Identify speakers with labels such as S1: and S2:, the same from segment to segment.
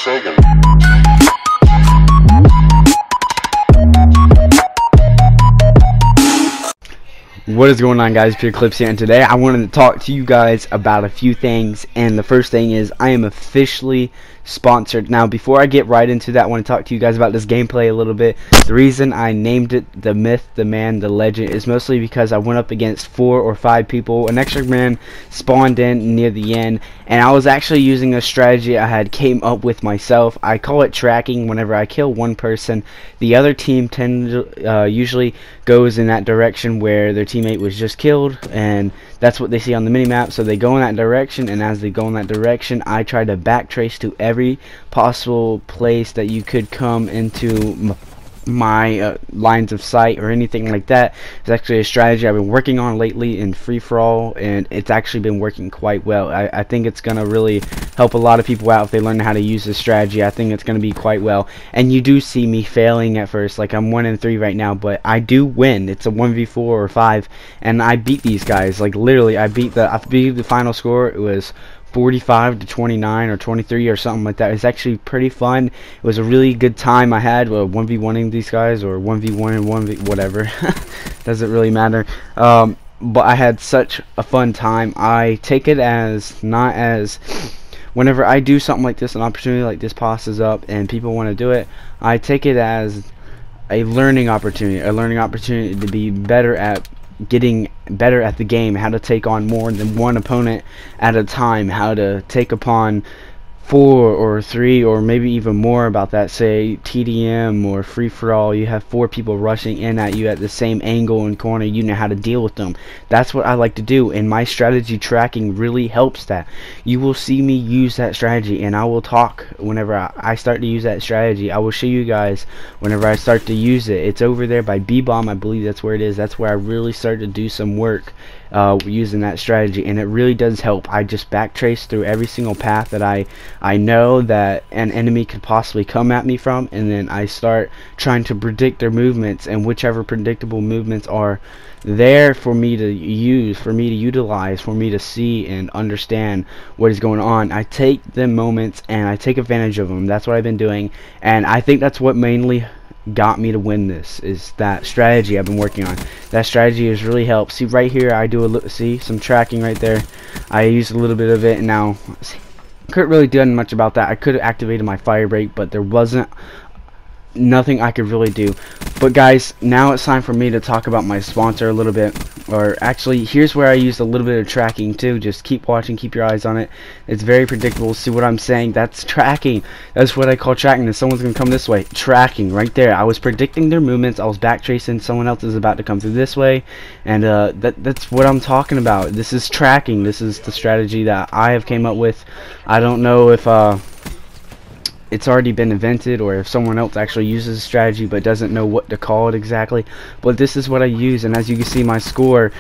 S1: second.
S2: What is going on, guys? Pure Clips here, and today I wanted to talk to you guys about a few things. And the first thing is I am officially sponsored. Now, before I get right into that, I want to talk to you guys about this gameplay a little bit. The reason I named it the myth, the man, the legend is mostly because I went up against 4 or 5 people. An extra man spawned in near the end, and I was actually using a strategy I had came up with myself. I call it tracking. Whenever I kill one person, the other team usually goes in that direction where their teammate was just killed, and that's what they see on the minimap. So they go in that direction, and as they go in that direction, I try to backtrace to every possible place that you could come into my lines of sight or anything like that. It's actually a strategy I've been working on lately in free-for-all, and it's actually been working quite well. I think it's gonna really help a lot of people out if they learn how to use this strategy. I think it's gonna be quite well. And you do see me failing at first, like I'm 1-3 right now, but I do win. It's a 1v4 or 5, and I beat these guys. Like literally, I beat the final score. It was 45 to 29 or 23 or something like that. It's actually pretty fun. It was a really good time I had 1v1ing these guys, or 1v1 and 1v whatever. Doesn't really matter. But I had such a fun time. I take it as not as whenever I do something like this, an opportunity like this passes up and people want to do it, I take it as a learning opportunity to be better at getting better at the game, how to take on more than one opponent at a time, how to take upon 4 or 3 or maybe even more about that. Say TDM or free-for-all, you have 4 people rushing in at you at the same angle and corner. You know how to deal with them. That's what I like to do, and my strategy tracking really helps that. You will see me use that strategy, and I will talk whenever I start to use that strategy. I will show you guys whenever I start to use it. It's over there by B-Bomb, I believe that's where it is. That's where I really started to do some work using that strategy, and it really does help. I just backtrace through every single path that I know that an enemy could possibly come at me from, and then I start trying to predict their movements, and whichever predictable movements are there for me to use, for me to utilize, for me to see and understand what is going on, I take the moments and I take advantage of them. That's what I've been doing, and I think that's what mainly got me to win this, is that strategy I've been working on. That strategy has really helped. See right here, I do see some tracking right there. I used a little bit of it, and now see, couldn't really do much about that. I could have activated my fire break, but there wasn't nothing I could really do. But guys, now it's time for me to talk about my sponsor a little bit. Or actually, here's where I used a little bit of tracking too. Just keep watching, keep your eyes on it. It's very predictable. See what I'm saying? That's tracking. That's what I call tracking. If someone's gonna come this way, tracking right there. I was predicting their movements. I was backtracing. Someone else is about to come through this way, and that's what I'm talking about. This is tracking. This is the strategy that I have came up with. I don't know if it's already been invented, or if someone else actually uses a strategy but doesn't know what to call it exactly, but this is what I use. And as you can see, my score,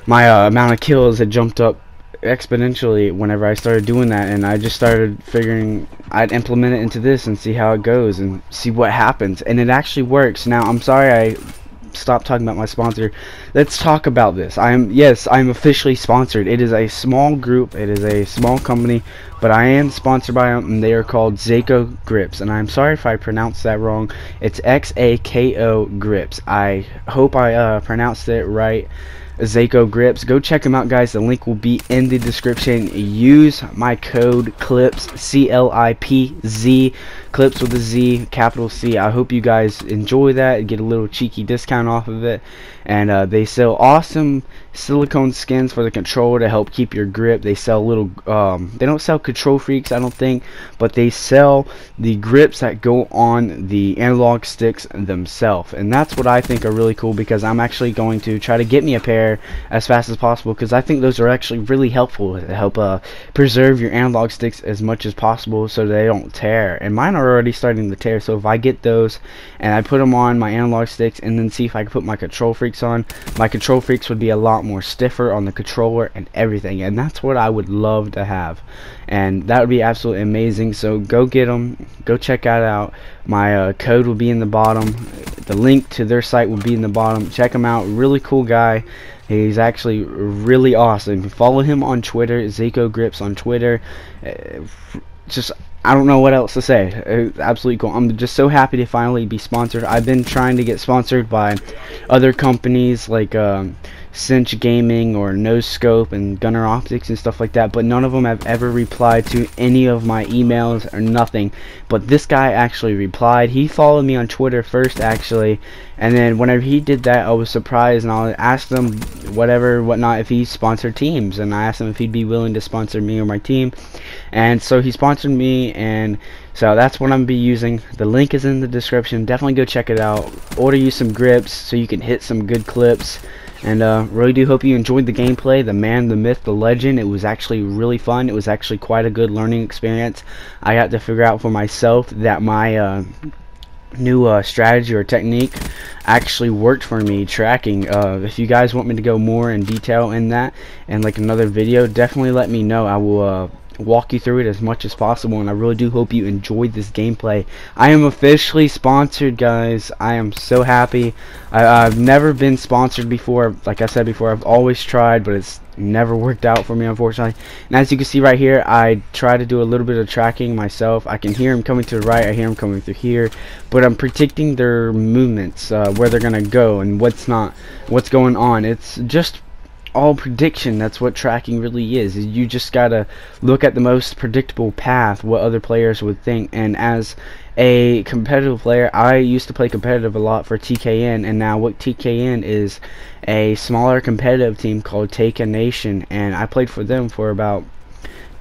S2: my amount of kills had jumped up exponentially whenever I started doing that, and I just started figuring I'd implement it into this and see how it goes and see what happens, and it actually works. Now I'm sorry I stop talking about my sponsor. Let's talk about this. I'm officially sponsored. It is a small group, it is a small company, but I am sponsored by them, and they are called XaKo Grips, and I'm sorry if I pronounced that wrong. It's XaKo Grips. I hope I pronounced it right. XaKo Grips. Go check them out, guys. The link will be in the description. Use my code CLIPS, CLIPZ, CLIPS with a Z, capital C. I hope you guys enjoy that, get a little cheeky discount off of it. And they sell awesome silicone skins for the controller to help keep your grip. They sell little they don't sell control freaks, I don't think, but they sell the grips that go on the analog sticks themselves, and that's what I think are really cool, because I'm actually going to try to get me a pair as fast as possible, because I think those are actually really helpful to help preserve your analog sticks as much as possible so they don't tear. And mine are already starting to tear, so if I get those and I put them on my analog sticks and then see if I can put my control freaks on, my control freaks would be a lot more stiffer on the controller and everything, and that's what I would love to have, and that would be absolutely amazing. So go get them, go check that out. My code will be in the bottom, the link to their site will be in the bottom. Check him out, really cool guy. He's actually really awesome. Follow him on Twitter, XaKo Grips on Twitter. Just I don't know what else to say. It's absolutely cool. I'm just so happy to finally be sponsored. I've been trying to get sponsored by other companies like Cinch Gaming or No Scope and Gunner Optics and stuff like that, but none of them have ever replied to any of my emails or nothing. But this guy actually replied. He followed me on Twitter first, actually, and then whenever he did that, I was surprised, and I asked him whatnot if he sponsored teams, and I asked him if he'd be willing to sponsor me or my team, and so he sponsored me, and so that's what I'm gonna be using. The link is in the description. Definitely go check it out. Order you some grips so you can hit some good clips. And really do hope you enjoyed the gameplay. The man, the myth, the legend. It was actually really fun. It was actually quite a good learning experience. I got to figure out for myself that my new strategy or technique actually worked for me tracking. If you guys want me to go more in detail in that and like another video, definitely let me know. I will walk you through it as much as possible, and I really do hope you enjoyed this gameplay. I am officially sponsored, guys. I am so happy. I've never been sponsored before. Like I said before, I've always tried, but it's never worked out for me, unfortunately. And as you can see right here, I try to do a little bit of tracking myself. I can hear them coming to the right, I hear them coming through here, but I'm predicting their movements, where they're gonna go and what's going on. It's just all prediction. That's what tracking really is. You just gotta look at the most predictable path, what other players would think. And as a competitive player, I used to play competitive a lot for TKN, and now what TKN is a smaller competitive team called Take a Nation, and I played for them for about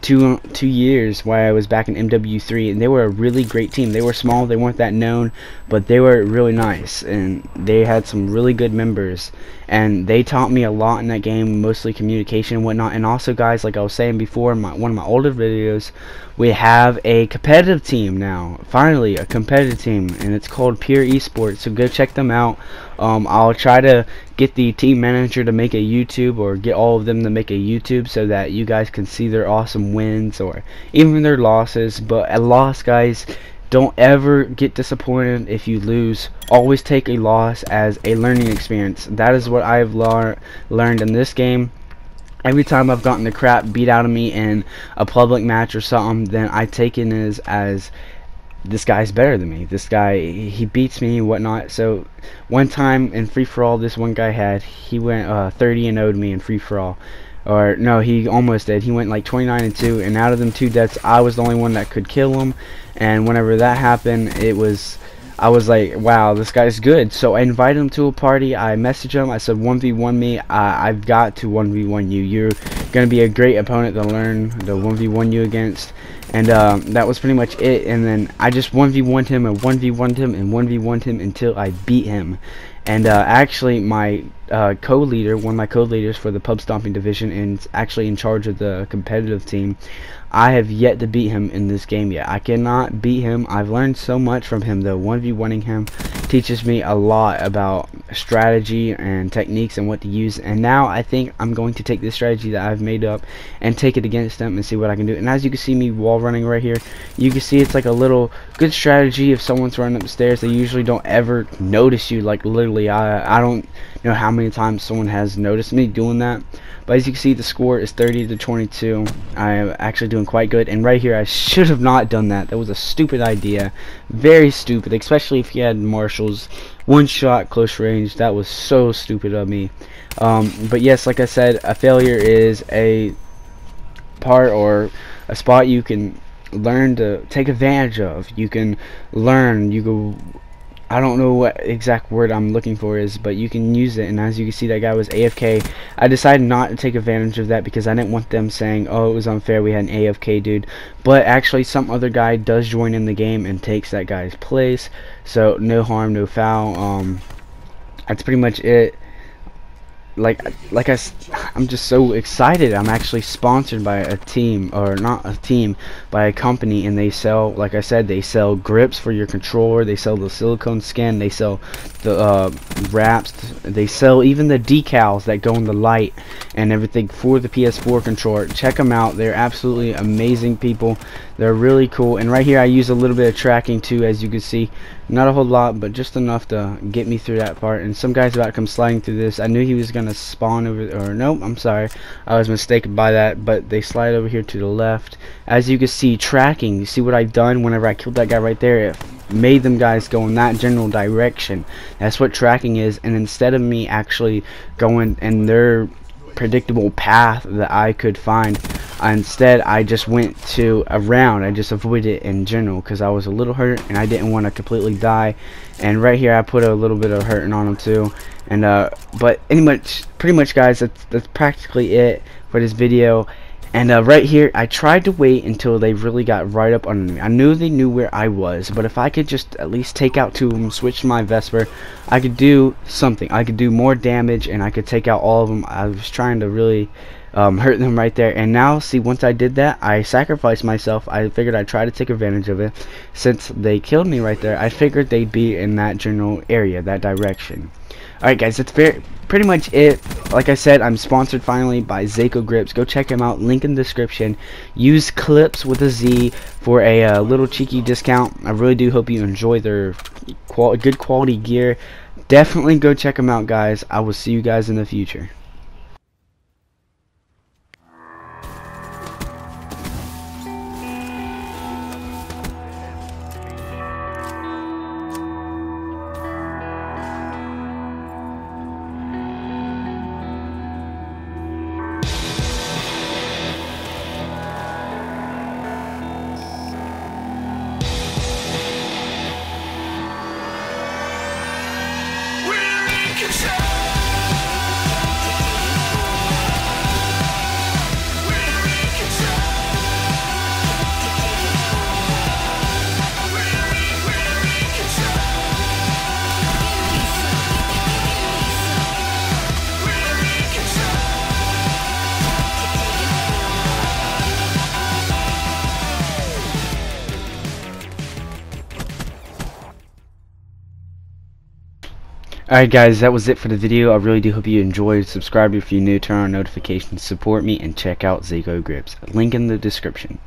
S2: two years while I was back in MW3, and they were a really great team. They were small, they weren't that known, but they were really nice, and they had some really good members, and they taught me a lot in that game, mostly communication and whatnot. And also, guys, like I was saying before in one of my older videos, we have a competitive team now, finally a competitive team, and it's called Pure Esports, so go check them out. I'll try to get the team manager to make a YouTube, or get all of them to make a YouTube, so that you guys can see their awesome wins or even their losses. But a loss, guys, don't ever get disappointed if you lose. Always take a loss as a learning experience. That is what I've learned in this game. Every time I've gotten the crap beat out of me in a public match or something, then I take it as this guy's better than me. This guy, he beats me and whatnot. So one time in free-for-all, this one guy he went 30-0 to me in free-for-all. Or no, he almost did. He went like 29-2, and out of them 2 deaths, I was the only one that could kill him. And whenever that happened, I was like, wow, this guy's good. So I invited him to a party. I messaged him. I said, 1v1 me. I've got to 1v1 you. You're going to be a great opponent to learn to 1v1 you against. And that was pretty much it. And then I just 1v1'd him and 1v1'd him and 1v1'd him until I beat him. And actually, my co-leader, one of my co-leaders for the pub stomping division, and actually in charge of the competitive team, I have yet to beat him in this game yet. I cannot beat him. I've learned so much from him, though. 1v1ing him teaches me a lot about strategy and techniques and what to use. And now I think I'm going to take this strategy that I've made up and take it against him and see what I can do. And as you can see me wall running right here, you can see it's like a little good strategy. If someone's running up the stairs, they usually don't ever notice you. Like literally, I don't know how many times someone has noticed me doing that. But as you can see, the score is 30-22. I am actually doing quite good. And right here, I should have not done that. That was a stupid idea. Very stupid, especially if you had marshals. One shot, close range. That was so stupid of me. But yes, like I said, a failure is a part or a spot you can learn to take advantage of. You can learn. You go. I don't know what exact word I'm looking for is, but you can use it. And as you can see, that guy was AFK. I decided not to take advantage of that because I didn't want them saying, oh, it was unfair, we had an AFK dude. But actually, some other guy does join in the game and takes that guy's place. So no harm, no foul. That's pretty much it. I'm just so excited. I'm actually sponsored by a team, or not a team, by a company, and they sell, like I said, they sell grips for your controller, they sell the silicone skin, they sell the wraps, they sell even the decals that go in the light and everything for the PS4 controller. Check them out. They're absolutely amazing people. They're really cool. And right here I use a little bit of tracking too, as you can see. Not a whole lot, but just enough to get me through that part. And some guy's about to come sliding through this. I knew he was gonna spawn over, or nope, I'm sorry, I was mistaken by that, but they slide over here to the left. As you can see, tracking, you see what I've done whenever I killed that guy right there? It made them guys go in that general direction. That's what tracking is. And instead of me actually going in their predictable path that I could find, instead I just went to around. I just avoided it in general because I was a little hurt and I didn't want to completely die. And right here I put a little bit of hurting on them too. And but pretty much guys, that's practically it for this video. And right here I tried to wait until they really got right up on me. I knew they knew where I was, but if I could just at least take out two of them, switch to my Vesper, I could do something. I could do more damage and I could take out all of them. I was trying to really hurt them right there. And now see, once I did that, I sacrificed myself. I figured I'd try to take advantage of it. Since they killed me right there, I figured they'd be in that general area, that direction. Alright guys, that's pretty much it. Like I said, I'm sponsored finally by XaKo grips. Go check them out, link in the description. Use clips with a Z for a little cheeky discount. I really do hope you enjoy their good quality gear. Definitely go check them out guys. I will see you guys in the future. Alright guys, that was it for the video. I really do hope you enjoyed. Subscribe if you're new, turn on notifications, support me, and check out XaKo grips. Link in the description.